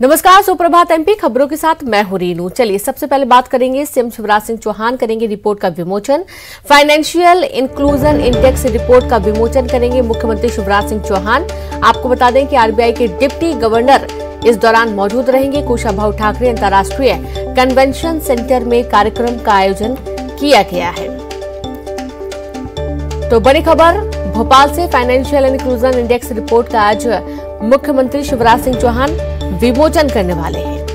नमस्कार, सुप्रभात एमपी खबरों के साथ मैं हूं रीनू। चलिए सबसे पहले बात करेंगे सीएम शिवराज सिंह चौहान करेंगे रिपोर्ट का विमोचन। फाइनेंशियल इंक्लूजन इंडेक्स रिपोर्ट का विमोचन करेंगे मुख्यमंत्री शिवराज सिंह चौहान। आपको बता दें कि आरबीआई के डिप्टी गवर्नर इस दौरान मौजूद रहेंगे। कुशाभाऊ ठाकरे अंतर्राष्ट्रीय कन्वेंशन सेंटर में कार्यक्रम का आयोजन किया गया है। तो बड़ी खबर भोपाल से, फाइनेंशियल इंक्लूजन इंडेक्स रिपोर्ट का आज मुख्यमंत्री शिवराज सिंह चौहान विमोचन करने वाले हैं।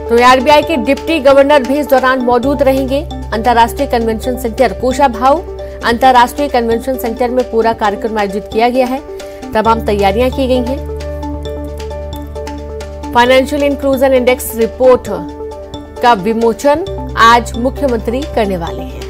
तो आरबीआई के डिप्टी गवर्नर भी इस दौरान मौजूद रहेंगे। अंतर्राष्ट्रीय कन्वेंशन सेंटर कुशाभाऊ अंतर्राष्ट्रीय कन्वेंशन सेंटर में पूरा कार्यक्रम आयोजित किया गया है। तमाम तैयारियां की गई हैं। फाइनेंशियल इंक्लूजन इंडेक्स रिपोर्ट का विमोचन आज मुख्यमंत्री करने वाले हैं।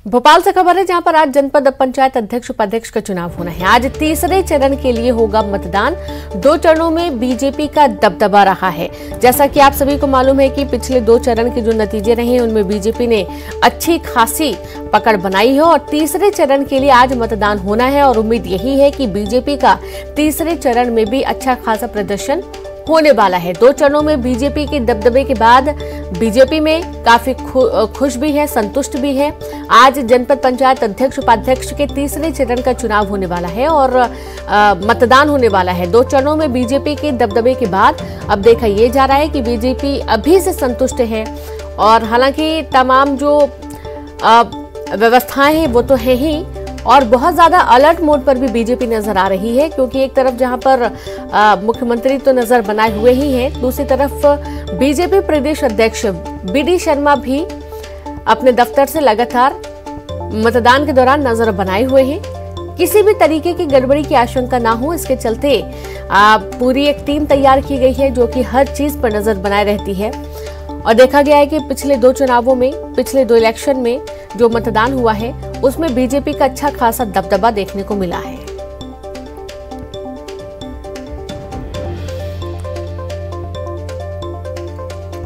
भोपाल से खबर है, जहां पर आज जनपद पंचायत अध्यक्ष उपाध्यक्ष का चुनाव होना है। आज तीसरे चरण के लिए होगा मतदान। 2 चरणों में बीजेपी का दबदबा रहा है। जैसा कि आप सभी को मालूम है कि पिछले 2 चरण के जो नतीजे रहे उनमें बीजेपी ने अच्छी खासी पकड़ बनाई है और तीसरे चरण के लिए आज मतदान होना है और उम्मीद यही है कि बीजेपी का तीसरे चरण में भी अच्छा खासा प्रदर्शन होने वाला है। 2 चरणों में बीजेपी के दबदबे के बाद बीजेपी में काफी खुश भी है, संतुष्ट भी है। आज जनपद पंचायत अध्यक्ष उपाध्यक्ष के तीसरे चरण का चुनाव होने वाला है और मतदान होने वाला है। 2 चरणों में बीजेपी के दबदबे के बाद अब देखा यह जा रहा है कि बीजेपी अभी से संतुष्ट है और हालांकि तमाम जो व्यवस्थाएं हैं वो तो है ही और बहुत ज्यादा अलर्ट मोड पर भी बीजेपी नजर आ रही है, क्योंकि एक तरफ जहां पर मुख्यमंत्री तो नजर बनाए हुए ही हैं, दूसरी तरफ बीजेपी प्रदेश अध्यक्ष बीडी शर्मा भी अपने दफ्तर से लगातार मतदान के दौरान नजर बनाए हुए हैं। किसी भी तरीके की गड़बड़ी की आशंका ना हो, इसके चलते पूरी एक टीम तैयार की गई है जो कि हर चीज पर नजर बनाए रहती है। और देखा गया है कि पिछले 2 चुनावों में, पिछले 2 इलेक्शन में जो मतदान हुआ है उसमें बीजेपी का अच्छा खासा दबदबा देखने को मिला है।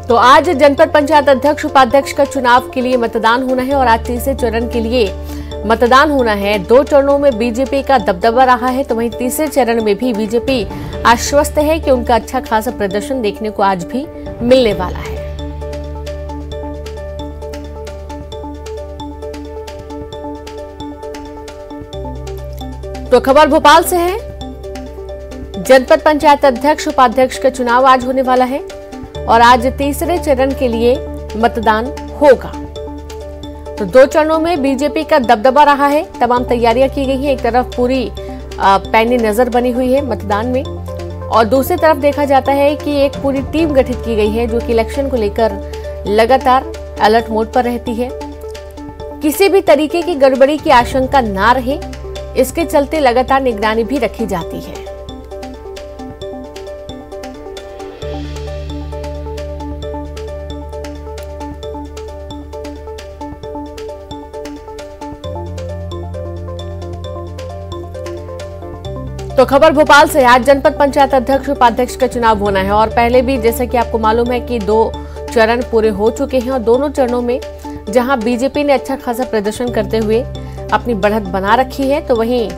तो आज जनपद पंचायत अध्यक्ष उपाध्यक्ष का चुनाव के लिए मतदान होना है और आज तीसरे चरण के लिए मतदान होना है। 2 चरणों में बीजेपी का दबदबा रहा है, तो वहीं तीसरे चरण में भी बीजेपी आश्वस्त है कि उनका अच्छा खासा प्रदर्शन देखने को आज भी मिलने वाला है। तो खबर भोपाल से है, जनपद पंचायत अध्यक्ष उपाध्यक्ष का चुनाव आज होने वाला है और आज तीसरे चरण के लिए मतदान होगा। तो 2 चरणों में बीजेपी का दबदबा रहा है, तमाम तैयारियां की गई हैं। एक तरफ पूरी पैनी नजर बनी हुई है मतदान में और दूसरी तरफ देखा जाता है कि एक पूरी टीम गठित की गई है जो कि इलेक्शन को लेकर लगातार अलर्ट मोड पर रहती है। किसी भी तरीके की गड़बड़ी की आशंका ना रहे, इसके चलते लगातार निगरानी भी रखी जाती है। तो खबर भोपाल से, आज जनपद पंचायत अध्यक्ष उपाध्यक्ष का चुनाव होना है और पहले भी जैसा कि आपको मालूम है कि 2 चरण पूरे हो चुके हैं और दोनों चरणों में जहां बीजेपी ने अच्छा खासा प्रदर्शन करते हुए अपनी बढ़त बना रखी है, तो वहीं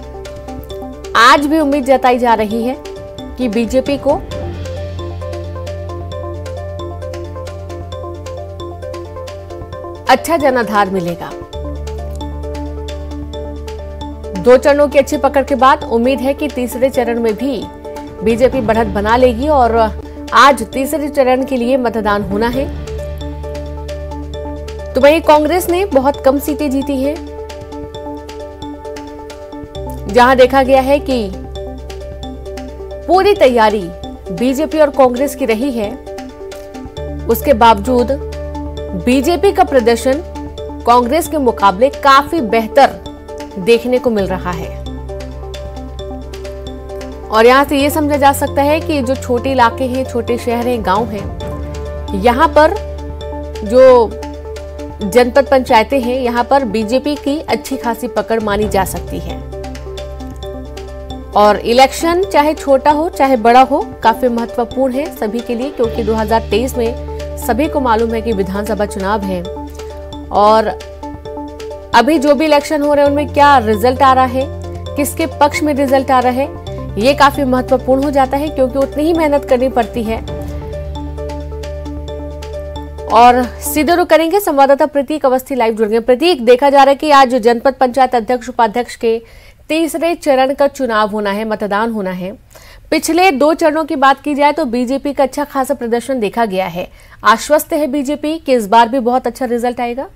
आज भी उम्मीद जताई जा रही है कि बीजेपी को अच्छा जनाधार मिलेगा। 2 चरणों की अच्छी पकड़ के बाद उम्मीद है कि तीसरे चरण में भी बीजेपी बढ़त बना लेगी और आज तीसरे चरण के लिए मतदान होना है। तो वहीं कांग्रेस ने बहुत कम सीटें जीती हैं, जहां देखा गया है कि पूरी तैयारी बीजेपी और कांग्रेस की रही है, उसके बावजूद बीजेपी का प्रदर्शन कांग्रेस के मुकाबले काफी बेहतर देखने को मिल रहा है। और यहां से यह समझा जा सकता है कि जो छोटे इलाके हैं, छोटे शहर हैं, गांव हैं, यहां पर जो जनपद पंचायतें हैं, यहां पर बीजेपी की अच्छी खासी पकड़ मानी जा सकती है। और इलेक्शन चाहे छोटा हो चाहे बड़ा हो, काफी महत्वपूर्ण है सभी के लिए, क्योंकि 2023 में सभी को मालूम है कि विधानसभा चुनाव है और अभी जो भी इलेक्शन हो रहे हैं उनमें क्या रिजल्ट आ रहा है, किसके पक्ष में रिजल्ट आ रहा है, ये काफी महत्वपूर्ण हो जाता है क्योंकि उतनी ही मेहनत करनी पड़ती है। और सीधे रुख करेंगे, संवाददाता प्रतीक अवस्थी लाइव जुड़ गए। प्रतीक, देखा जा रहा है कि आज जनपद पंचायत अध्यक्ष उपाध्यक्ष के तीसरे चरण का चुनाव होना है, मतदान होना है। पिछले 2 चरणों की बात की जाए तो बीजेपी का अच्छा खासा प्रदर्शन देखा गया है। आश्वस्त है बीजेपी कि इस बार भी बहुत अच्छा रिजल्ट आएगा?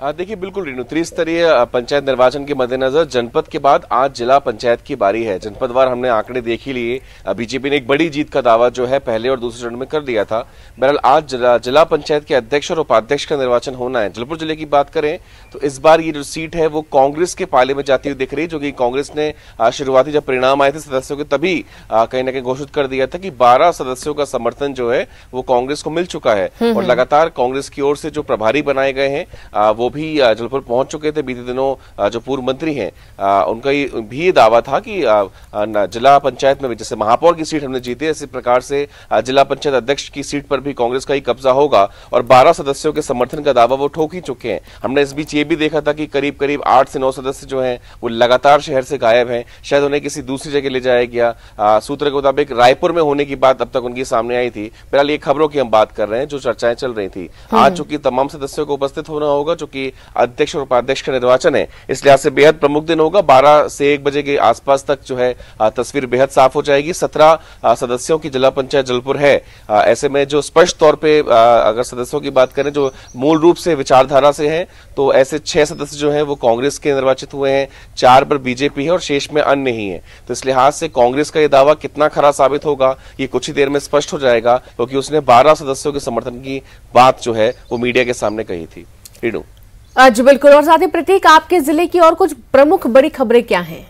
देखिए, बिल्कुल रीनू, त्रिस्तरीय पंचायत निर्वाचन के मद्देनजर जनपद के बाद आज जिला पंचायत की बारी है। जनपदवार हमने आंकड़े देख ही लिए। बीजेपी ने एक बड़ी जीत का दावा जो है पहले और दूसरे चरण में कर दिया था। बहरहाल आज जिला पंचायत के अध्यक्ष और उपाध्यक्ष का निर्वाचन होना है। जबलपुर जिले की बात करें तो इस बार ये जो सीट है वो कांग्रेस के पाले में जाती हुई दिख रही है, जो कि कांग्रेस ने शुरुआती जब परिणाम आए थे सदस्यों के तभी कहीं ना कहीं घोषित कर दिया था कि 12 सदस्यों का समर्थन जो है वो कांग्रेस को मिल चुका है। और लगातार कांग्रेस की ओर से जो प्रभारी बनाए गए हैं वो भी जबलपुर पहुंच चुके थे। बीते दिनों जो पूर्व मंत्री हैं उनका भी ये दावा था कि जिला पंचायत में जैसे महापौर की सीट हमने जीती है, इसी प्रकार से जिला पंचायत अध्यक्ष की सीट पर भी कांग्रेस का ही कब्जा होगा। और 12 सदस्यों के समर्थन का दावा वो ठोक ही चुके हैं। हमने इस बीच ये भी देखा था कि करीब करीब 8 से 9 सदस्य जो हैं वो लगातार शहर से गायब हैं, शायद उन्हें किसी दूसरी जगह ले जाया गया। सूत्र के मुताबिक रायपुर में होने की बात अब तक उनकी सामने आई थी। फिलहाल ये खबरों की हम बात कर रहे हैं, जो चर्चाएं चल रही थी। आज चूंकि तमाम सदस्यों को उपस्थित होना होगा, चूंकि अध्यक्ष और उपाध्यक्ष का निर्वाचन है, इस लिहाज से बेहद प्रमुख दिन होगा। 12 से 1 बजे के आसपास तक जो है तस्वीर बेहद साफ हो जाएगी। 17 सदस्यों की जिला पंचायत जबलपुर है। ऐसे में जो स्पष्ट तौर पे अगर सदस्यों की बात करें जो मूल रूप से विचारधारा से हैं, तो ऐसे 6 सदस्य जो हैं वो कांग्रेस के निर्वाचित हुए हैं, 4 पर बीजेपी है और शेष में अन्य ही है। तो इस लिहाज से कांग्रेस का यह दावा कितना खरा साबित होगा ये कुछ ही देर में स्पष्ट हो जाएगा, क्योंकि उसने 12 सदस्यों के समर्थन की बात जो है वो मीडिया के सामने कही थी। रीनू जी बिल्कुल। और साथ ही प्रतीक, आपके जिले की और कुछ प्रमुख बड़ी खबरें क्या हैं?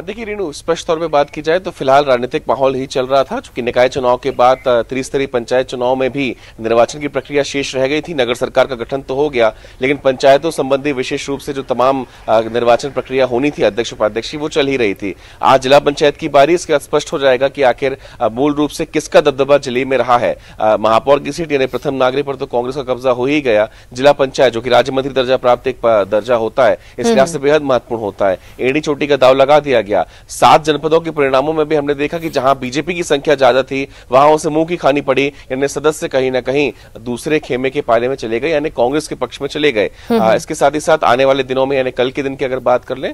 देखिए रीनू, स्पष्ट तौर पे बात की जाए तो फिलहाल राजनीतिक माहौल ही चल रहा था, क्योंकि निकाय चुनाव के बाद त्रिस्तरीय पंचायत चुनाव में भी निर्वाचन की प्रक्रिया शेष रह गई थी। नगर सरकार का गठन तो हो गया, लेकिन पंचायतों संबंधी विशेष रूप से जो तमाम निर्वाचन प्रक्रिया होनी थी अध्यक्ष उपाध्यक्ष की, वो चल ही रही थी। आज जिला पंचायत की बारी, इसके बाद स्पष्ट हो जाएगा कि आखिर मूल रूप से किसका दबदबा जिले में रहा है। महापौर की सीट यानी प्रथम नागरिक पर तो कांग्रेस का कब्जा हो ही गया। जिला पंचायत जो कि राज्य मंत्री दर्जा प्राप्त एक दर्जा होता है, इस लिहाज से बेहद महत्वपूर्ण होता है। एड़ी चोटी का दाव लगा दिया गया। 7 जनपदों के परिणामों में भी हमने देखा कि जहां बीजेपी की संख्या ज्यादा थी वहां उसे मुंह की खानी पड़ी, यानी सदस्य कहीं ना कहीं दूसरे खेमे के पाले में चले गए, यानी कांग्रेस के पक्ष में चले गए। इसके साथ ही साथ आने वाले दिनों में यानी कल के दिन की अगर बात कर लें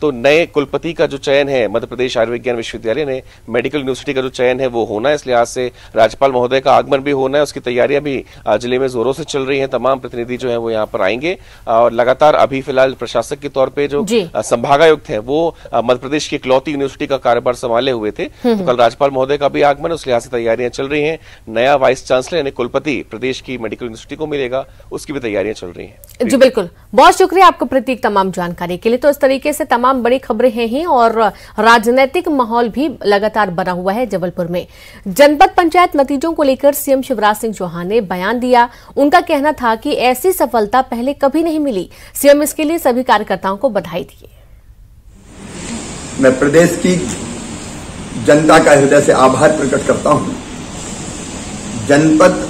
तो नए कुलपति का जो चयन है मध्य प्रदेश आयुर्विज्ञान विश्वविद्यालय ने मेडिकल यूनिवर्सिटी का जो चयन है वो होना है। इस लिहाज से राज्यपाल महोदय का आगमन भी होना है, उसकी तैयारियां भी जिले में जोरों से चल रही है। तमाम प्रतिनिधि जो है वो यहाँ पर आएंगे और लगातार अभी फिलहाल प्रशासक के तौर पर जो संभागायुक्त है वो मध्य प्रदेश की इकलौती यूनिवर्सिटी का कार्यभार संभाले हुए थे। तो कल राज्यपाल महोदय का भी आगमन, उस लिहाज से तैयारियां चल रही हैं। नया वाइस चांसलर यानी कुलपति प्रदेश की मेडिकल यूनिवर्सिटी को मिलेगा, उसकी भी तैयारियां चल रही हैं। जी बिल्कुल, बहुत शुक्रिया आपको प्रतीक तमाम जानकारी के लिए। तो इस तरीके से तमाम बड़ी खबरें हैं ही और राजनीतिक माहौल भी लगातार बना हुआ है जबलपुर में। जनपद पंचायत नतीजों को लेकर सीएम शिवराज सिंह चौहान ने बयान दिया। उनका कहना था कि ऐसी सफलता पहले कभी नहीं मिली। सीएम इसके लिए सभी कार्यकर्ताओं को बधाई दी। मैं प्रदेश की जनता का हृदय से आभार प्रकट करता हूं। जनपद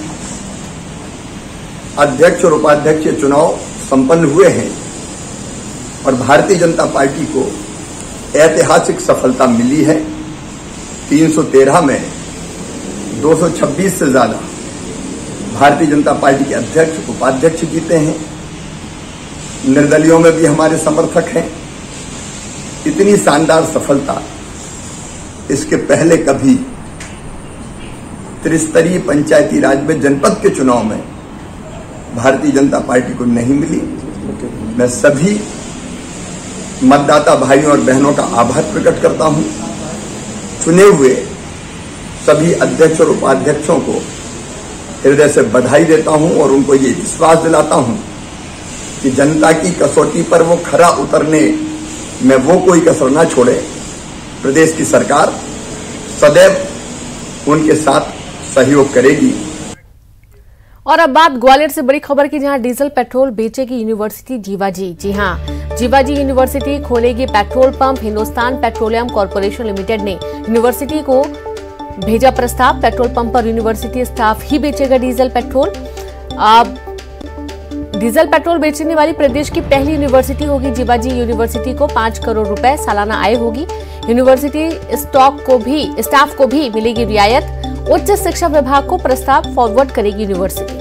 अध्यक्ष और उपाध्यक्ष चुनाव संपन्न हुए हैं और भारतीय जनता पार्टी को ऐतिहासिक सफलता मिली है। 313 में 226 से ज्यादा भारतीय जनता पार्टी के अध्यक्ष उपाध्यक्ष जीते हैं। निर्दलियों में भी हमारे समर्थक हैं। इतनी शानदार सफलता इसके पहले कभी त्रिस्तरीय पंचायती राज में जनपद के चुनाव में भारतीय जनता पार्टी को नहीं मिली। मैं सभी मतदाता भाइयों और बहनों का आभार प्रकट करता हूं। चुने हुए सभी अध्यक्ष और उपाध्यक्षों को हृदय से बधाई देता हूं और उनको ये विश्वास दिलाता हूं कि जनता की कसौटी पर वो खरा उतरने में वो कोई कसर ना छोड़े। प्रदेश की सरकार सदैव उनके साथ सहयोग करेगी। और अब बात ग्वालियर से बड़ी खबर की, जहां डीजल पेट्रोल बेचेगी यूनिवर्सिटी जीवाजी। जी हां, जीवाजी यूनिवर्सिटी खोलेगी petrol pump. Hindustan petroleum corporation limited ने यूनिवर्सिटी को भेजा प्रस्ताव। पेट्रोल पंप पर यूनिवर्सिटी स्टाफ ही बेचेगा डीजल पेट्रोल। डीजल पेट्रोल बेचने वाली प्रदेश की पहली यूनिवर्सिटी होगी जीवाजी यूनिवर्सिटी को 5 करोड़ रुपए सालाना आय होगी। यूनिवर्सिटी स्टाफ को भी मिलेगी रियायत। उच्च शिक्षा विभाग को प्रस्ताव फॉरवर्ड करेगी यूनिवर्सिटी।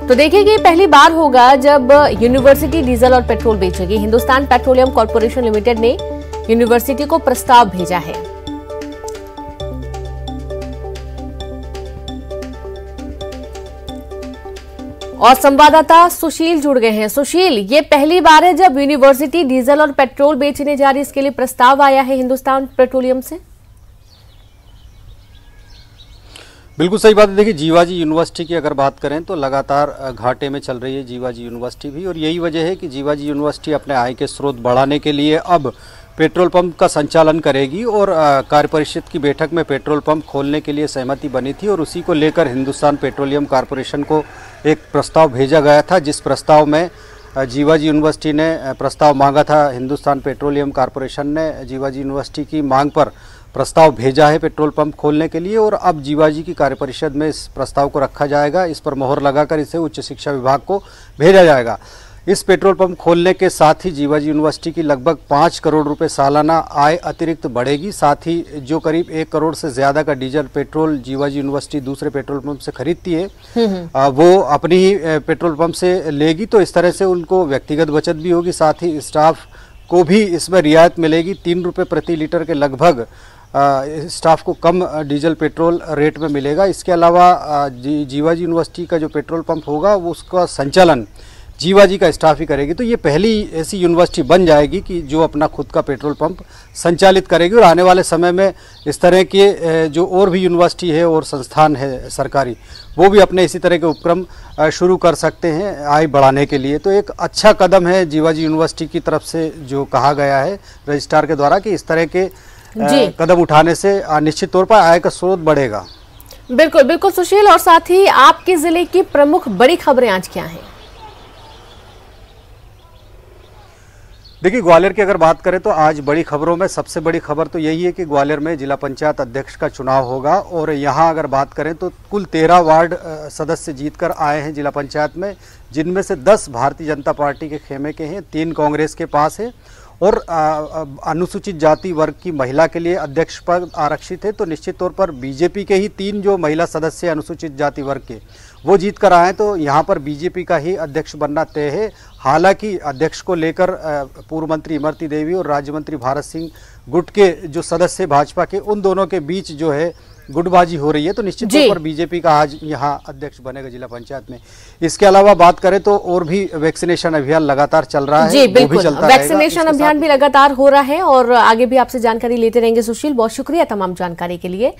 तो देखिए कि पहली बार होगा जब यूनिवर्सिटी डीजल और पेट्रोल बेचेगी। हिंदुस्तान पेट्रोलियम कॉर्पोरेशन लिमिटेड ने यूनिवर्सिटी को प्रस्ताव भेजा है। और संवाददाता सुशील जुड़ गए हैं। सुशील, ये पहली बार है जब यूनिवर्सिटी डीजल और पेट्रोल बेचने जा रही, इसके लिए प्रस्ताव आया है हिंदुस्तान पेट्रोलियम से? बिल्कुल सही बात है। देखिए, जीवाजी यूनिवर्सिटी की अगर बात करें तो लगातार घाटे में चल रही है जीवाजी यूनिवर्सिटी भी, और यही वजह है कि जीवाजी यूनिवर्सिटी अपने आय के स्रोत बढ़ाने के लिए अब पेट्रोल पंप का संचालन करेगी। और कार्य परिषद की बैठक में पेट्रोल पंप खोलने के लिए सहमति बनी थी और उसी को लेकर हिंदुस्तान पेट्रोलियम कॉर्पोरेशन को एक प्रस्ताव भेजा गया था, जिस प्रस्ताव में जीवाजी यूनिवर्सिटी ने प्रस्ताव मांगा था। हिंदुस्तान पेट्रोलियम कॉर्पोरेशन ने जीवाजी यूनिवर्सिटी की मांग पर प्रस्ताव भेजा है पेट्रोल पंप खोलने के लिए, और अब जीवाजी की कार्य परिषद में इस प्रस्ताव को रखा जाएगा। इस पर मोहर लगाकर इसे उच्च शिक्षा विभाग को भेजा जाएगा। इस पेट्रोल पंप खोलने के साथ ही जीवाजी यूनिवर्सिटी की लगभग 5 करोड़ रुपए सालाना आय अतिरिक्त बढ़ेगी। साथ ही जो करीब 1 करोड़ से ज्यादा का डीजल पेट्रोल जीवाजी यूनिवर्सिटी दूसरे पेट्रोल पंप से खरीदती है वो अपनी ही पेट्रोल पंप से लेगी। तो इस तरह से उनको व्यक्तिगत बचत भी होगी, साथ ही स्टाफ को भी इसमें रियायत मिलेगी। 3 रुपये प्रति लीटर के लगभग स्टाफ को कम डीजल पेट्रोल रेट में मिलेगा। इसके अलावा जीवाजी यूनिवर्सिटी का जो पेट्रोल पंप होगा वो उसका संचालन जीवाजी का स्टाफ ही करेगी। तो ये पहली ऐसी यूनिवर्सिटी बन जाएगी कि जो अपना खुद का पेट्रोल पंप संचालित करेगी, और आने वाले समय में इस तरह के जो और भी यूनिवर्सिटी है और संस्थान है सरकारी, वो भी अपने इसी तरह के उपक्रम शुरू कर सकते हैं आय बढ़ाने के लिए। तो एक अच्छा कदम है जीवाजी यूनिवर्सिटी की तरफ से जो कहा गया है रजिस्ट्रार के द्वारा कि इस तरह के कदम उठाने से निश्चित तौर पर आय का स्रोत बढ़ेगा। बिल्कुल बिल्कुल सुशील, और साथ ही आपके जिले की प्रमुख बड़ी खबरें आज क्या हैं? देखिए, ग्वालियर की अगर बात करें तो आज बड़ी खबरों में सबसे बड़ी खबर तो यही है कि ग्वालियर में जिला पंचायत अध्यक्ष का चुनाव होगा। और यहाँ अगर बात करें तो कुल 13 वार्ड सदस्य जीतकर आए हैं जिला पंचायत में, जिनमें से 10 भारतीय जनता पार्टी के खेमे के हैं, 3 कांग्रेस के पास है, और अनुसूचित जाति वर्ग की महिला के लिए अध्यक्ष पद आरक्षित है। तो निश्चित तौर पर बीजेपी के ही 3 जो महिला सदस्य अनुसूचित जाति वर्ग के वो जीत कर आए, तो यहाँ पर बीजेपी का ही अध्यक्ष बनना तय है। हालांकि अध्यक्ष को लेकर पूर्व मंत्री इमरती देवी और राज्य मंत्री भारत सिंह गुट के जो सदस्य भाजपा के, उन दोनों के बीच जो है गुटबाजी हो रही है। तो निश्चित तौर पर बीजेपी का आज यहाँ अध्यक्ष बनेगा जिला पंचायत में। इसके अलावा बात करें तो और भी वैक्सीनेशन अभियान लगातार चल रहा है। जी बिल्कुल, वैक्सीनेशन अभियान भी लगातार हो रहा है और आगे भी आपसे जानकारी लेते रहेंगे। सुशील, बहुत शुक्रिया तमाम जानकारी के लिए।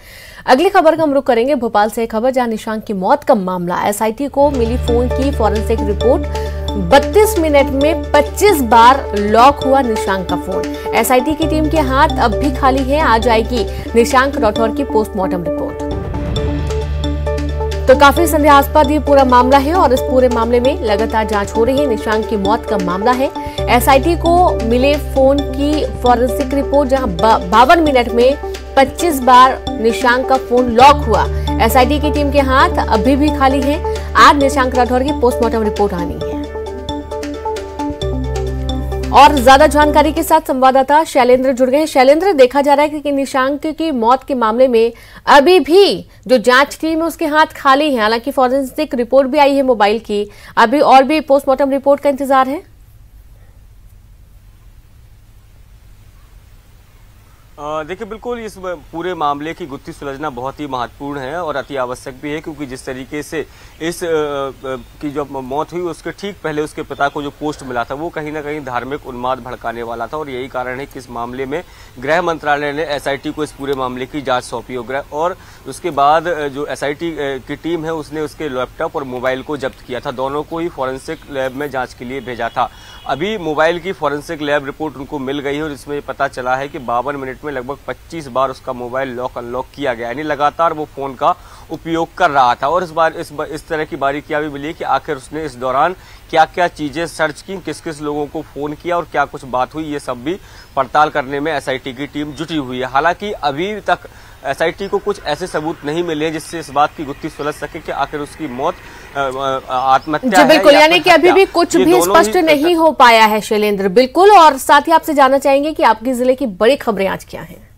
अगली खबर का हम रुख करेंगे भोपाल से खबर, जहां निशांक की मौत का मामला। एसआईटी को मिली फोन की फॉरेंसिक रिपोर्ट, 32 मिनट में 25 बार लॉक हुआ निशांक का फोन। एसआईटी की टीम के हाथ अब भी खाली है, आ जाएगी निशांक राठौर की पोस्टमार्टम रिपोर्ट। तो काफी संदेहास्पद ये पूरा मामला है और इस पूरे मामले में लगातार जांच हो रही है। निशांक की मौत का मामला है। एसआईटी को मिले फोन की फॉरेंसिक रिपोर्ट, जहां 52 मिनट में 25 बार निशांक का फोन लॉक हुआ। एसआईटी की टीम के हाथ अभी भी खाली है। आज निशांक राठौर की पोस्टमार्टम रिपोर्ट आनी है। और ज्यादा जानकारी के साथ संवाददाता शैलेंद्र जुड़ गए। शैलेंद्र, देखा जा रहा है कि निशांक की मौत के मामले में अभी भी जो जांच टीम है उसके हाथ खाली है। हालांकि फॉरेंसिक रिपोर्ट भी आई है मोबाइल की, अभी और भी पोस्टमार्टम रिपोर्ट का इंतजार है। देखिए, बिल्कुल इस पूरे मामले की गुत्थी सुलझना बहुत ही महत्वपूर्ण है और अति आवश्यक भी है, क्योंकि जिस तरीके से इस की जो मौत हुई उसके ठीक पहले उसके पिता को जो पोस्ट मिला था वो कहीं ना कहीं धार्मिक उन्माद भड़काने वाला था। और यही कारण है कि इस मामले में गृह मंत्रालय ने एसआईटी को इस पूरे मामले की जांच सौंपी और उसके बाद जो एसआईटी की टीम है उसने उसके लैपटॉप और मोबाइल को जब्त किया था। दोनों को ही फॉरेंसिक लैब में जाँच के लिए भेजा था। अभी मोबाइल की फॉरेंसिक लैब रिपोर्ट उनको मिल गई है और इसमें पता चला है कि 52 मिनट में लगभग 25 बार उसका मोबाइल लॉक अनलॉक किया गया, यानी लगातार वो फोन का उपयोग कर रहा था। और इस तरह की बारीकियां भी मिली कि आखिर उसने इस दौरान क्या क्या चीजें सर्च की, किस किस लोगों को फोन किया और क्या कुछ बात हुई, ये सब भी पड़ताल करने में एसआईटी की टीम जुटी हुई है। हालांकि अभी तक SIT को कुछ ऐसे सबूत नहीं मिले जिससे इस बात की गुत्थी सुलझ सके कि आखिर उसकी मौत आत्महत्या है। बिल्कुल, यानी कि अभी भी कुछ भी स्पष्ट नहीं हो पाया है शैलेंद्र। बिल्कुल, और साथ ही आपसे जानना चाहेंगे कि आपके जिले की बड़ी खबरें आज क्या हैं।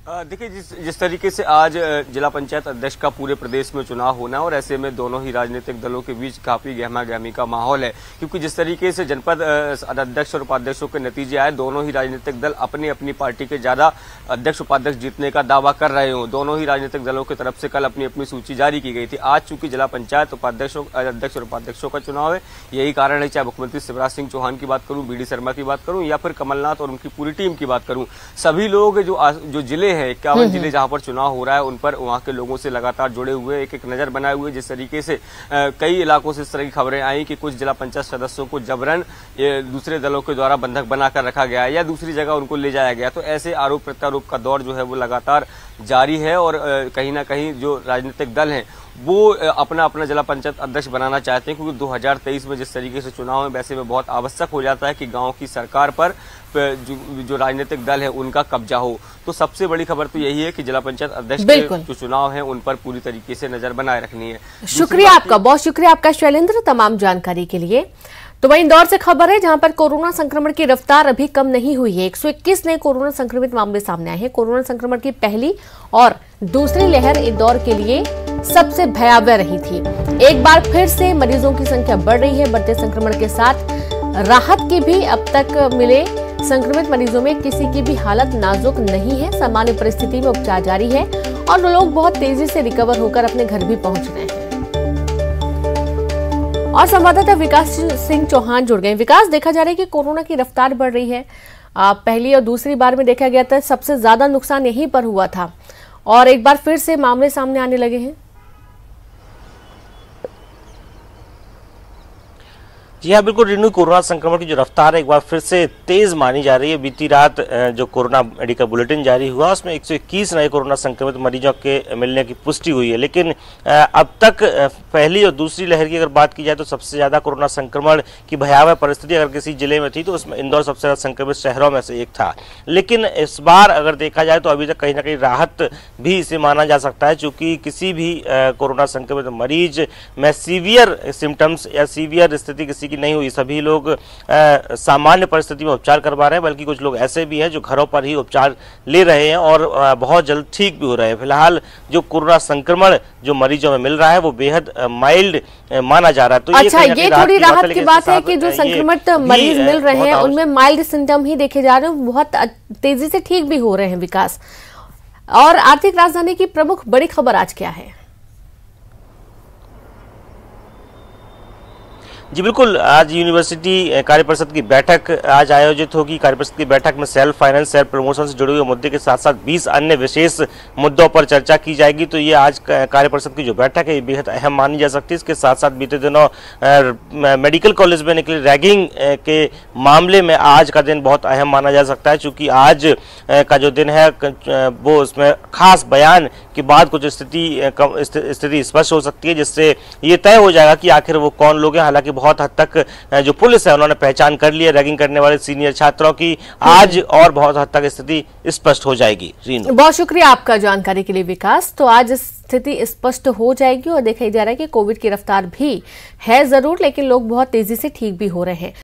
देखिए, जिस तरीके से आज जिला पंचायत अध्यक्ष का पूरे प्रदेश में चुनाव होना है और ऐसे में दोनों ही राजनीतिक दलों के बीच काफी गहमा गहमी का माहौल है, क्योंकि जिस तरीके से जनपद अध्यक्ष और उपाध्यक्षों के नतीजे आए, दोनों ही राजनीतिक दल अपनी अपनी पार्टी के ज्यादा अध्यक्ष उपाध्यक्ष जीतने का दावा कर रहे हो। दोनों ही राजनीतिक दलों की तरफ से कल अपनी अपनी सूची जारी की गई थी। आज चूंकि जिला पंचायत अध्यक्ष और उपाध्यक्षों का चुनाव है, यही कारण है, चाहे मुख्यमंत्री शिवराज सिंह चौहान की बात करूं, BD शर्मा की बात करूं या फिर कमलनाथ और उनकी पूरी टीम की बात करूं, सभी लोग जो जिले है 51 जिले जहां पर चुनाव हो रहा है उन पर वहां के लोगों से लगातार जुड़े हुए, एक एक नजर बनाए हुए। जिस तरीके से कई इलाकों से इस तरह की खबरें आई कि कुछ जिला पंचायत सदस्यों को जबरन दूसरे दलों के द्वारा बंधक बनाकर रखा गया है या दूसरी जगह उनको ले जाया गया। तो ऐसे आरोप प्रत्यारोप का दौर जो है वो लगातार जारी है और कहीं ना कहीं जो राजनीतिक दल हैं वो अपना अपना जिला पंचायत अध्यक्ष बनाना चाहते हैं, क्योंकि 2023 में जिस तरीके से चुनाव है वैसे में बहुत आवश्यक हो जाता है कि गांव की सरकार पर जो राजनीतिक दल है उनका कब्जा हो। तो सबसे बड़ी खबर तो यही है कि जिला पंचायत अध्यक्ष के जो चुनाव है उन पर पूरी तरीके से नजर बनाए रखनी है। शुक्रिया आपका, बहुत शुक्रिया आपका शैलेंद्र, तमाम जानकारी के लिए। तो वहीं इंदौर से खबर है जहां पर कोरोना संक्रमण की रफ्तार अभी कम नहीं हुई है। 121 नए कोरोना संक्रमित मामले सामने आए हैं। कोरोना संक्रमण की पहली और दूसरी लहर इंदौर के लिए सबसे भयावह रही थी। एक बार फिर से मरीजों की संख्या बढ़ रही है। बढ़ते संक्रमण के साथ राहत की भी अब तक मिले। संक्रमित मरीजों में किसी की भी हालत नाजुक नहीं है। सामान्य परिस्थिति में उपचार जारी है और लोग बहुत तेजी से रिकवर होकर अपने घर भी पहुंच रहे हैं। और संवाददाता विकास सिंह चौहान जुड़ गए। विकास, देखा जा रहा है कि कोरोना की रफ्तार बढ़ रही है। पहली और दूसरी बार में देखा गया था सबसे ज्यादा नुकसान यहीं पर हुआ था और एक बार फिर से मामले सामने आने लगे हैं। जी हाँ, बिल्कुल रीनू, कोरोना संक्रमण की जो रफ्तार है एक बार फिर से तेज मानी जा रही है। बीती रात जो कोरोना मेडिकल बुलेटिन जारी हुआ उसमें 121 नए कोरोना संक्रमित मरीजों के मिलने की पुष्टि हुई है। लेकिन अब तक पहली और दूसरी लहर की अगर बात की जाए तो सबसे ज्यादा कोरोना संक्रमण की भयावह परिस्थिति अगर किसी जिले में थी तो उसमें इंदौर सबसे ज्यादा संक्रमित शहरों में से एक था। लेकिन इस बार अगर देखा जाए तो अभी तक कहीं ना कहीं राहत भी इसे माना जा सकता है, चूंकि किसी भी कोरोना संक्रमित मरीज में सीवियर सिम्टम्स या सीवियर स्थिति किसी की नहीं हुई। सभी लोग सामान्य परिस्थिति में उपचार करवा रहे हैं, बल्कि कुछ लोग ऐसे भी हैं जो घरों पर ही उपचार ले रहे हैं और बहुत जल्द ठीक भी हो रहे हैं। फिलहाल जो कोरोना संक्रमण जो मरीजों में मिल रहा है वो बेहद माइल्ड माना जा रहा है। तो अच्छा, ये थोड़ी राहत की बात है कि जो संक्रमित मरीज मिल रहे हैं उनमें माइल्ड सिम्टम ही देखे जा रहे हैं, बहुत तेजी से ठीक भी हो रहे हैं। विकास, और आर्थिक राजधानी की प्रमुख बड़ी खबर आज क्या है? जी बिल्कुल, आज यूनिवर्सिटी कार्यपरिषद की बैठक आज आयोजित होगी। कार्यपरिषद की बैठक में सेल्फ फाइनेंस, सेल्फ प्रमोशन से जुड़े हुए मुद्दे के साथ साथ 20 अन्य विशेष मुद्दों पर चर्चा की जाएगी। तो ये आज कार्यपरिषद की जो बैठक है ये बेहद अहम मानी जा सकती है। इसके साथ साथ बीते दिनों मेडिकल कॉलेज में निकली रैगिंग के मामले में आज का दिन बहुत अहम माना जा सकता है, चूँकि आज का जो दिन है वो उसमें खास बयान के बाद कुछ स्थिति स्पष्ट हो सकती है, जिससे ये तय हो जाएगा कि आखिर वो कौन लोग हैं। हालांकि बहुत हद तक जो पुलिस है उन्होंने पहचान कर ली है रैगिंग करने वाले सीनियर छात्रों की। आज और बहुत हद तक स्थिति स्पष्ट हो जाएगी। रीनू, बहुत शुक्रिया आपका जानकारी के लिए विकास। तो आज स्थिति स्पष्ट हो जाएगी और देखा जा रहा है कि कोविड की रफ्तार भी है जरूर, लेकिन लोग बहुत तेजी से ठीक भी हो रहे हैं।